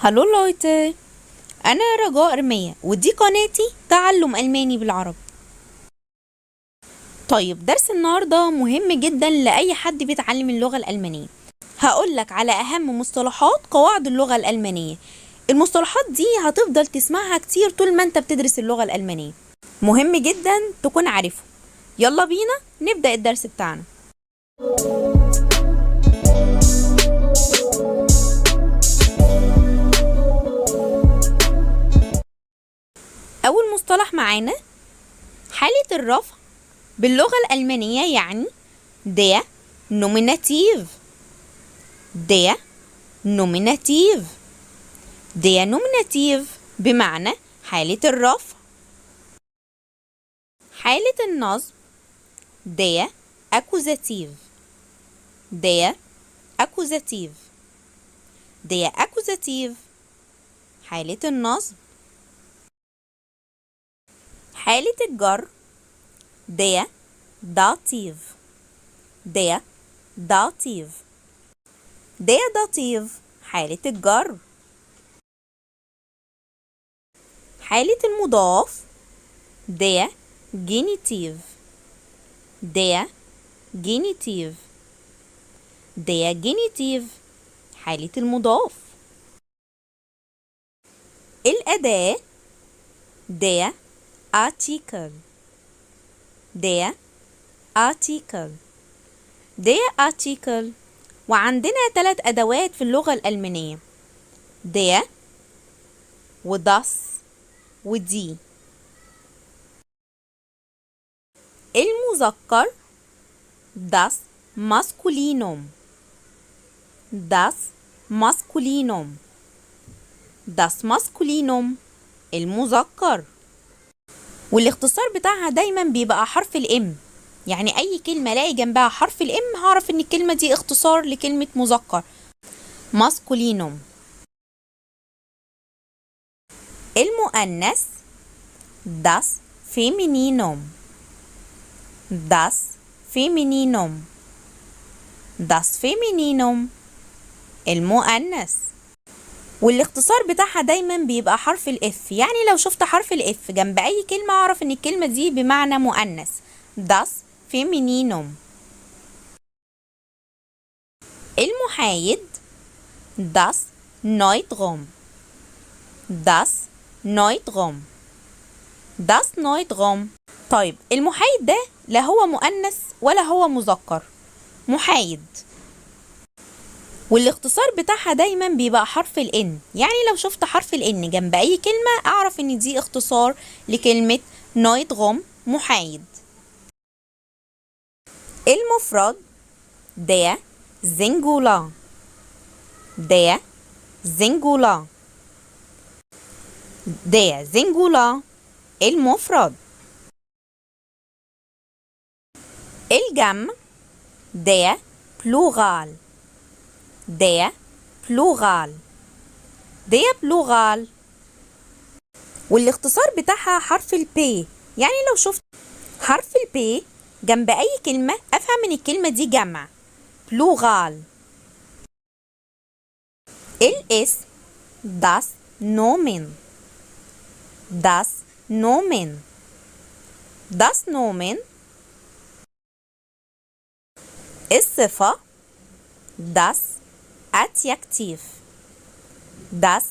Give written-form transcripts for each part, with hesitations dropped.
هالو لويتي، أنا رجاء رمية ودي قناتي تعلم ألماني بالعربي. طيب درس النهاردة مهم جدا لأي حد بيتعلم اللغة الألمانية. هقولك على أهم مصطلحات قواعد اللغة الألمانية. المصطلحات دي هتفضل تسمعها كتير طول ما انت بتدرس اللغة الألمانية، مهم جدا تكون عارفه. يلا بينا نبدأ الدرس بتاعنا. أول مصطلح معانا حالة الرفع باللغة الألمانية، يعني der Nominativ. der Nominativ. der Nominativ بمعنى حالة الرفع. حالة النصب der Akkusativ. der Akkusativ. der Akkusativ حالة النصب. حالة الجر der Dativ. der Dativ. der Dativ حالة الجر. حالة المضاف der Genitiv. der Genitiv. der Genitiv حالة المضاف. الأداة der Artikel. der Artikel. der Artikel. وعندنا 3 أدوات في اللغة الألمانية: der وdas ودي. المذكر das Maskulinum. das Maskulinum. das Maskulinum المذكر. والاختصار بتاعها دايما بيبقى حرف الام، يعني اي كلمة الاقي جنبها حرف الام هعرف ان الكلمة دي اختصار لكلمة مذكر ماسكولينوم. المؤنث das Femininum. das Femininum. das Femininum المؤنث. والاختصار بتاعها دايما بيبقى حرف الاف، يعني لو شفت حرف الاف جنب اي كلمة اعرف ان الكلمة دي بمعنى مؤنث das Femininum. المحايد das Neutrum. das Neutrum. das Neutrum. طيب المحايد ده لا هو مؤنث ولا هو مذكر، محايد. والاختصار بتاعها دايما بيبقى حرف الان، يعني لو شفت حرف الان جنب اي كلمة اعرف ان دي اختصار لكلمة Neutrum محايد. المفرد der Singular. der Singular. der Singular المفرد. الجمع der Plural. der Plural. der Plural. والاختصار بتاعها حرف البي، يعني لو شفت حرف البي جنب اي كلمة افهم ان الكلمة دي جمع Plural. الاسم das Nomen. das Nomen. das Nomen. الصفة das Adjektiv. das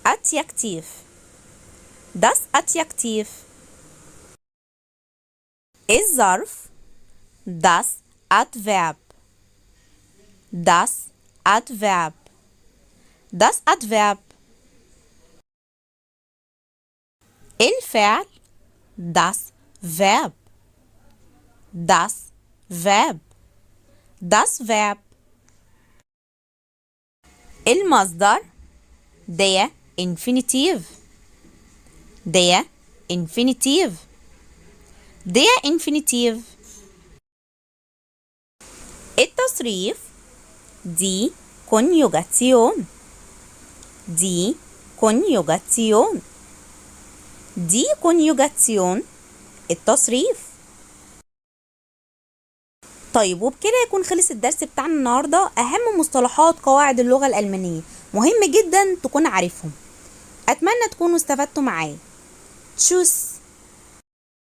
Adjektiv. das Adjektiv. الظرف das Adverb. das Adverb. das Adverb. الفعل das Verb. das Verb. das Verb. المصدر der Infinitiv. der Infinitiv. der Infinitiv. التصريف die Konjugation. die Konjugation. die Konjugation التصريف. طيب وبكده يكون خلص الدرس بتاعنا النهارده. اهم مصطلحات قواعد اللغة الألمانية مهم جدا تكون عارفهم. أتمنى تكونوا استفدتوا معايا. تشوس.